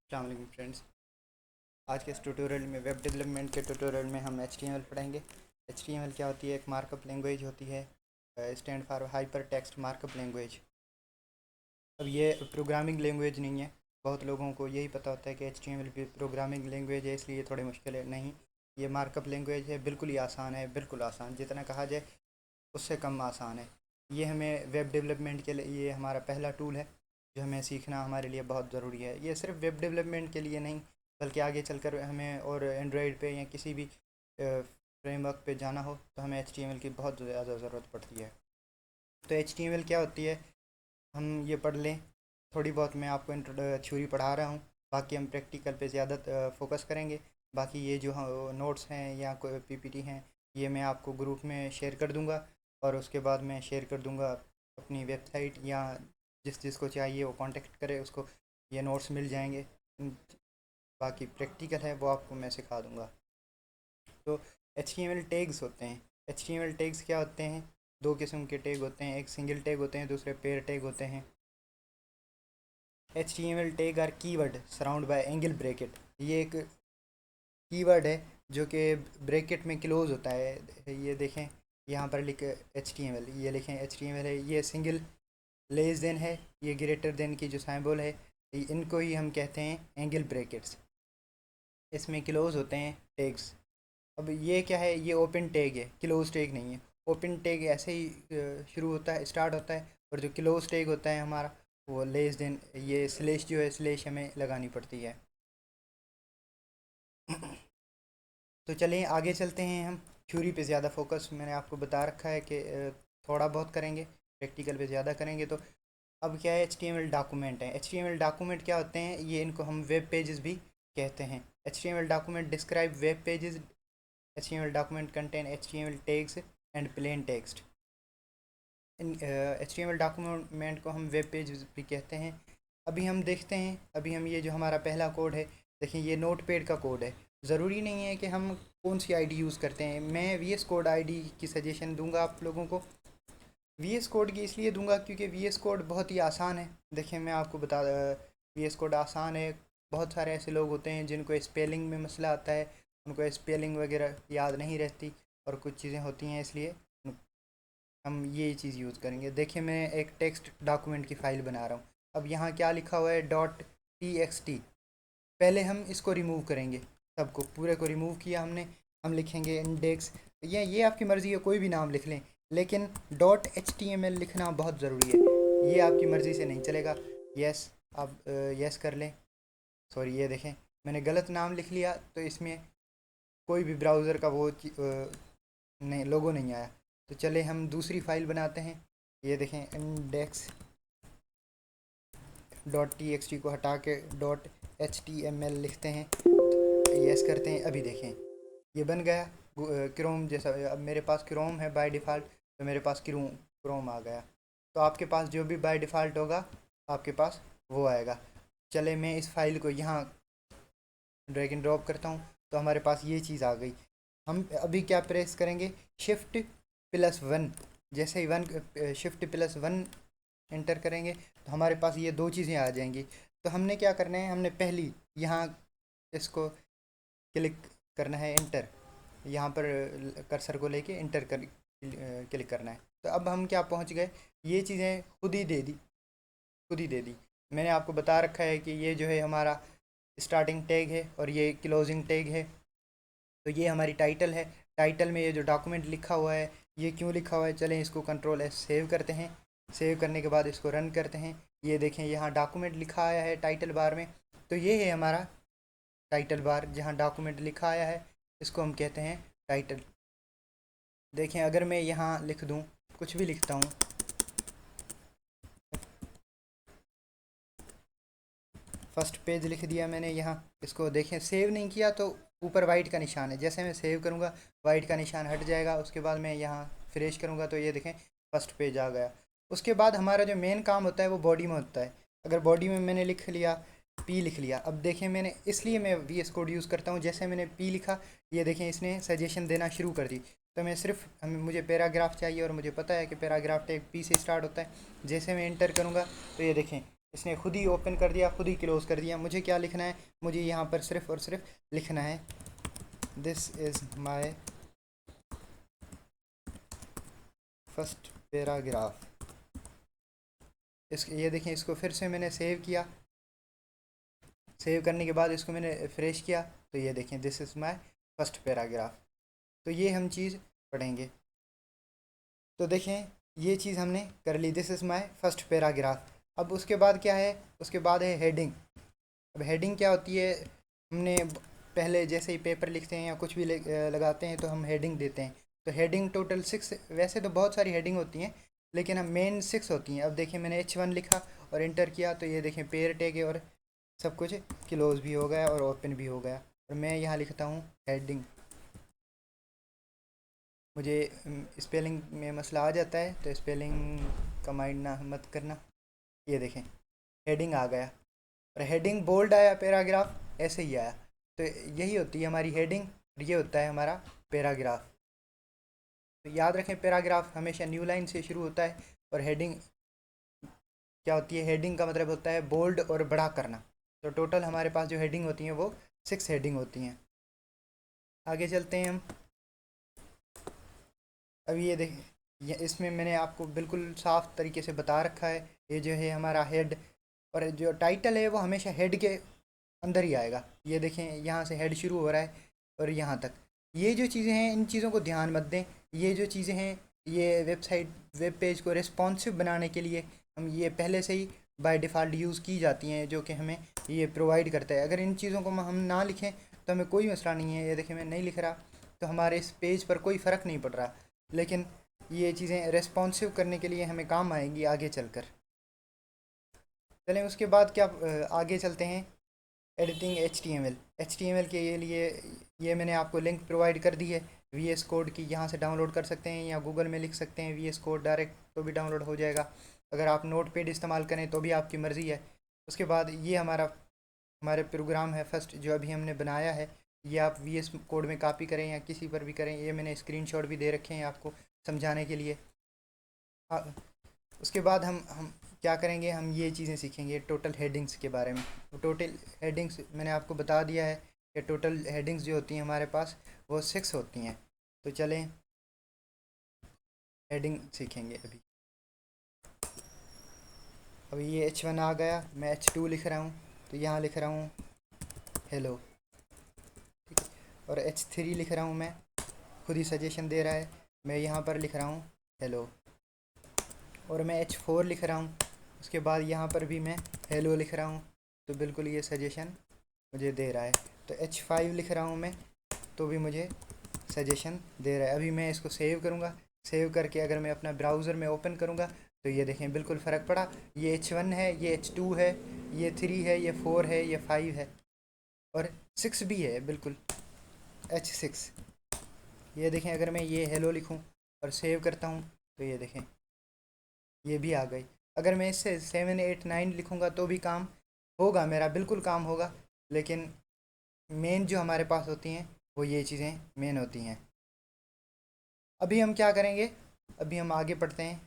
अस्सलाम वालेकुम फ्रेंड्स। आज के इस ट्यूटोरियल में वेब डेवलपमेंट के ट्यूटोरियल में हम HTML पढ़ेंगे। HTML क्या होती है? एक मार्कअप लैंग्वेज होती है, stand for hyper text markup language. अब ये प्रोग्रामिंग लैंग्वेज नहीं है। बहुत लोगों को यही पता होता है कि HTML भी प्रोग्रामिंग लैंग्वेज है, इसलिए थोड़ी मुश्किल है। नहीं, ये मार्कअप लैंग्वेज है, बिल्कुल ही आसान है, बिल्कुल आसान, जितना कहा जाए उससे कम आसान है। ये हमें वेब डेवलपमेंट के लिए ये हमारा पहला टूल है जो हमें सीखना हमारे लिए बहुत ज़रूरी है। ये सिर्फ वेब डेवलपमेंट के लिए नहीं, बल्कि आगे चलकर हमें और एंड्रॉयड पे या किसी भी फ्रेमवर्क पे जाना हो तो हमें HTML की बहुत ज़्यादा ज़रूरत पड़ती है। तो HTML क्या होती है, हम ये पढ़ लें। थोड़ी बहुत मैं आपको थ्योरी पढ़ा रहा हूँ, बाकी हम प्रैक्टिकल पे ज़्यादा फोकस करेंगे। बाकी ये जो नोट्स हैं या कोई PPT हैं, ये मैं आपको ग्रुप में शेयर कर दूँगा, और उसके बाद मैं शेयर कर दूँगा अपनी वेबसाइट, या जिसको चाहिए वो कांटेक्ट करे, उसको ये नोट्स मिल जाएंगे। बाकी प्रैक्टिकल है वो आपको मैं सिखा दूँगा। तो HTML टैग्स होते हैं। HTML टैग्स क्या होते हैं? दो किस्म के टैग होते हैं, एक सिंगल टैग होते हैं, दूसरे पेयर टैग होते हैं। HTML tag are keyword surround by angle bracket. ये एक कीवर्ड है जो कि ब्रैकेट में क्लोज होता है। ये देखें, यहाँ पर लिख HTML, ये लिखें HTML है। ये सिंगल लेस देन है, ये ग्रेटर देन की जो सिंबल है, इनको ही हम कहते हैं एंगल ब्रैकेट्स। इसमें क्लोज होते हैं टैग्स। अब ये क्या है? ये ओपन टैग है, क्लोज टैग नहीं है। ओपन टैग ऐसे ही शुरू होता है, स्टार्ट होता है, और जो क्लोज टैग होता है हमारा, वो लेस देन, ये स्लेश जो है, स्लेश हमें लगानी पड़ती है। तो चलिए आगे चलते हैं। हम थ्योरी पे ज़्यादा फोकस मैंने आपको बता रखा है कि थोड़ा बहुत करेंगे, प्रैक्टिकल पे ज़्यादा करेंगे। तो अब क्या है? HTML डॉक्यूमेंट है। HTML डॉक्यूमेंट क्या होते हैं? ये इनको हम वेब पेजेस भी कहते हैं। HTML document describe web pages. HTML document contain HTML tags and plain text। In HTML document को हम वेब पेज भी कहते हैं। अभी हम देखते हैं, अभी हम ये जो हमारा पहला कोड है, देखिए ये नोटपैड का कोड है। ज़रूरी नहीं है कि हम कौन सी आईडी यूज़ करते हैं। मैं VS कोड आईडी की सजेशन दूंगा आप लोगों को। VS कोड की इसलिए दूंगा क्योंकि VS कोड बहुत ही आसान है। देखिए मैं आपको VS कोड आसान है। बहुत सारे ऐसे लोग होते हैं जिनको स्पेलिंग में मसला आता है, उनको स्पेलिंग वगैरह याद नहीं रहती, और कुछ चीज़ें होती हैं, इसलिए हम ये चीज़ यूज़ करेंगे। देखिए मैं एक टेक्स्ट डॉक्यूमेंट की फ़ाइल बना रहा हूँ। अब यहाँ क्या लिखा हुआ है? .txt। पहले हम इसको रिमूव करेंगे, सबको पूरे को रिमूव किया हमने। हम लिखेंगे इंडेक्स, ये आपकी मर्ज़ी है, कोई भी नाम लिख लें, लेकिन .html लिखना बहुत ज़रूरी है। ये आपकी मर्ज़ी से नहीं चलेगा। यस, आप यस कर लें। सॉरी, ये देखें मैंने गलत नाम लिख लिया, तो इसमें कोई भी ब्राउज़र का वो नहीं, लोगो नहीं आया। तो चले हम दूसरी फ़ाइल बनाते हैं। ये देखें इंडेक्स .txt को हटा के .html लिखते हैं, यस करते हैं। अभी देखें ये बन गया क्रोम जैसा। अब मेरे पास क्रोम है बाय डिफ़ॉल्ट, तो मेरे पास क्रोम आ गया। तो आपके पास जो भी बाय डिफ़ॉल्ट होगा, आपके पास वो आएगा। चले मैं इस फाइल को यहाँ ड्रैग एंड ड्रॉप करता हूँ, तो हमारे पास ये चीज़ आ गई। हम अभी क्या प्रेस करेंगे? Shift+1। जैसे ही Shift+1 एंटर करेंगे तो हमारे पास ये दो चीज़ें आ जाएंगी। तो हमने क्या करना है? हमने पहली यहाँ इसको क्लिक करना है, इंटर, यहाँ पर कर्सर को लेके इंटर कर क्लिक करना है। तो अब हम क्या पहुँच गए? ये चीज़ें खुद ही दे दी। मैंने आपको बता रखा है कि ये जो है हमारा स्टार्टिंग टैग है और ये क्लोजिंग टैग है। तो ये हमारी टाइटल है। टाइटल में ये जो डॉक्यूमेंट लिखा हुआ है, ये क्यों लिखा हुआ है? चलें इसको Ctrl+S सेव करते हैं। सेव करने के बाद इसको रन करते हैं। ये देखें यहाँ डॉक्यूमेंट लिखा आया है टाइटल बार में। तो ये है हमारा टाइटल बार, जहाँ डॉक्यूमेंट लिखा आया है, इसको हम कहते हैं टाइटल। देखें अगर मैं यहाँ लिख दूँ, कुछ भी लिखता हूँ, फर्स्ट पेज लिख दिया मैंने यहाँ। इसको देखें, सेव नहीं किया तो ऊपर वाइट का निशान है, जैसे मैं सेव करूँगा वाइट का निशान हट जाएगा। उसके बाद मैं यहाँ फ्रेश करूँगा तो ये देखें फर्स्ट पेज आ गया। उसके बाद हमारा जो मेन काम होता है वो बॉडी में होता है। अगर बॉडी में मैंने लिख लिया, पी लिख लिया, अब देखें मैंने, इसलिए मैं VS कोड यूज़ करता हूँ। जैसे मैंने पी लिखा, ये देखें इसने सजेशन देना शुरू कर दी। तो मैं सिर्फ मुझे पैराग्राफ चाहिए, और मुझे पता है कि पैराग्राफ टैग पी से स्टार्ट होता है। जैसे मैं इंटर करूँगा तो ये देखें इसने खुद ही ओपन कर दिया, खुद ही क्लोज़ कर दिया। मुझे क्या लिखना है, मुझे यहाँ पर सिर्फ़ और सिर्फ लिखना है this is my first paragraph. ये देखें, इसको फिर से मैंने सेव किया। सेव करने के बाद इसको मैंने फ्रेश किया, तो ये देखें this is my first paragraph. तो ये हम चीज़ पढ़ेंगे। तो देखें ये चीज़ हमने कर ली, this is my first paragraph. अब उसके बाद क्या है, उसके बाद है हेडिंग। अब हेडिंग क्या होती है, हमने पहले जैसे ही पेपर लिखते हैं या कुछ भी लगाते हैं तो हम हेडिंग देते हैं। तो हेडिंग टोटल 6, वैसे तो बहुत सारी हेडिंग होती हैं लेकिन हम मेन 6 होती हैं। अब देखें मैंने H1 लिखा और इंटर किया, तो ये देखें पेयर टैग है और सब कुछ क्लोज भी हो गया और ओपन भी हो गया। और मैं यहाँ लिखता हूँ हेडिंग। मुझे स्पेलिंग में मसला आ जाता है तो स्पेलिंग का माइंड ना मत करना। ये देखें हेडिंग आ गया और हेडिंग बोल्ड आया, पैराग्राफ ऐसे ही आया। तो यही होती है हमारी हेडिंग और ये होता है हमारा पैराग्राफ। तो याद रखें पैराग्राफ हमेशा न्यू लाइन से शुरू होता है और हेडिंग क्या होती है, हेडिंग का मतलब होता है बोल्ड और बड़ा करना। तो टोटल हमारे पास जो हेडिंग होती हैं वो 6 हेडिंग होती हैं। आगे चलते हैं हम। अब ये देखें, ये इसमें मैंने आपको बिल्कुल साफ़ तरीके से बता रखा है। ये जो है हमारा हेड, और जो टाइटल है वो हमेशा हेड के अंदर ही आएगा। ये देखें यहाँ से हेड शुरू हो रहा है और यहाँ तक। ये जो चीज़ें हैं इन चीज़ों को ध्यान मत दें। ये जो चीज़ें हैं ये वेब पेज को रिस्पॉन्सिव बनाने के लिए हम ये पहले से ही बाय डिफ़ॉल्ट यूज़ की जाती हैं, जो कि हमें ये प्रोवाइड करता है। अगर इन चीज़ों को हम ना लिखें तो हमें कोई मसला नहीं है। ये देखें मैं नहीं लिख रहा तो हमारे इस पेज पर कोई फ़र्क नहीं पड़ रहा, लेकिन ये चीज़ें रेस्पॉन्सिव करने के लिए हमें काम आएंगी आगे चलकर। चलें उसके बाद क्या, आगे चलते हैं editing H T M L के लिए। ये मैंने आपको लिंक प्रोवाइड कर दी है वी एस कोड की, यहाँ से डाउनलोड कर सकते हैं या गूगल में लिख सकते हैं वी एस कोड डायरेक्ट, तो भी डाउनलोड हो जाएगा। अगर आप नोट पैड इस्तेमाल करें तो भी आपकी मर्ज़ी है। उसके बाद ये हमारे प्रोग्राम है फर्स्ट जो अभी हमने बनाया है, ये आप वी एस कोड में कॉपी करें या किसी पर भी करें। ये मैंने स्क्रीनशॉट भी दे रखे हैं आपको समझाने के लिए। हाँ, उसके बाद हम क्या करेंगे, हम ये चीज़ें सीखेंगे टोटल हेडिंग्स के बारे में। तो टोटल हेडिंग्स मैंने आपको बता दिया है कि टोटल हेडिंग्स जो होती हैं हमारे पास वो 6 होती हैं। तो चलें हेडिंग सीखेंगे अभी। अभी ये H1 आ गया, मैं H2 लिख रहा हूँ तो यहाँ लिख रहा हूँ हेलो, ठीक है। और H3 लिख रहा हूँ मैं, खुद ही सजेशन दे रहा है, मैं यहाँ पर लिख रहा हूँ हेलो। और मैं H4 लिख रहा हूँ, उसके बाद यहाँ पर भी मैं हेलो लिख रहा हूँ, तो बिल्कुल ये सजेशन मुझे दे रहा है। तो H5 लिख रहा हूँ मैं, तो भी मुझे सजेशन दे रहा है। अभी मैं इसको सेव करूँगा, सेव करके अगर मैं अपना ब्राउज़र में ओपन करूँगा तो ये देखें बिल्कुल फ़र्क पड़ा। ये H1 है, ये H2 है, ये 3 है, ये 4 है, ये 5 है और 6 भी है, बिल्कुल H6। ये देखें अगर मैं ये हेलो लिखूँ और सेव करता हूँ तो ये देखें ये भी आ गई। अगर मैं इससे 7 8 9 लिखूँगा तो भी काम होगा, मेरा बिल्कुल काम होगा, लेकिन मेन जो हमारे पास होती हैं वो ये चीज़ें मेन होती हैं। अभी हम क्या करेंगे, अभी हम आगे पढ़ते हैं।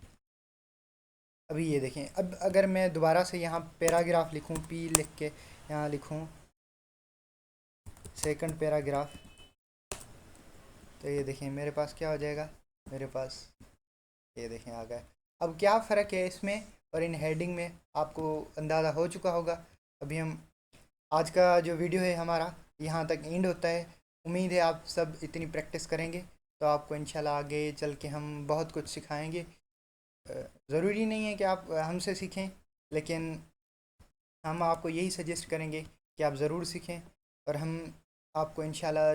अभी ये देखें, अब अगर मैं दोबारा से यहाँ पैराग्राफ लिखूँ, पी लिख के यहाँ लिखूँ सेकंड पैराग्राफ, तो ये देखें मेरे पास क्या हो जाएगा, मेरे पास ये देखें आ गया। अब क्या फ़र्क है इसमें और इन हेडिंग में आपको अंदाज़ा हो चुका होगा। अभी हम आज का जो वीडियो है हमारा यहाँ तक एंड होता है। उम्मीद है आप सब इतनी प्रैक्टिस करेंगे तो आपको इंशाल्लाह आगे चल के हम बहुत कुछ सिखाएंगे। ज़रूरी नहीं है कि आप हमसे सीखें, लेकिन हम आपको यही सजेस्ट करेंगे कि आप ज़रूर सीखें और हम आपको इंशाल्लाह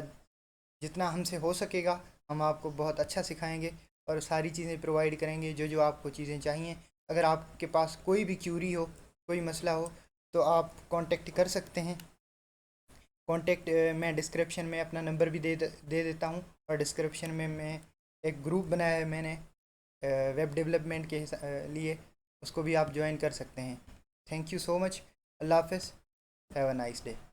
जितना हमसे हो सकेगा हम आपको बहुत अच्छा सिखाएंगे और सारी चीज़ें प्रोवाइड करेंगे जो जो आपको चीज़ें चाहिए। अगर आपके पास कोई भी क्यूरी हो, कोई मसला हो, तो आप कांटेक्ट कर सकते हैं। कांटेक्ट मैं डिस्क्रिप्शन में अपना नंबर भी दे देता हूँ और डिस्क्रिप्शन में मैं एक ग्रुप बनाया है मैंने वेब डेवलपमेंट के लिए, उसको भी आप ज्वाइन कर सकते हैं। Thank you so much. अल्लाह हाफ़िज़। Have a nice day.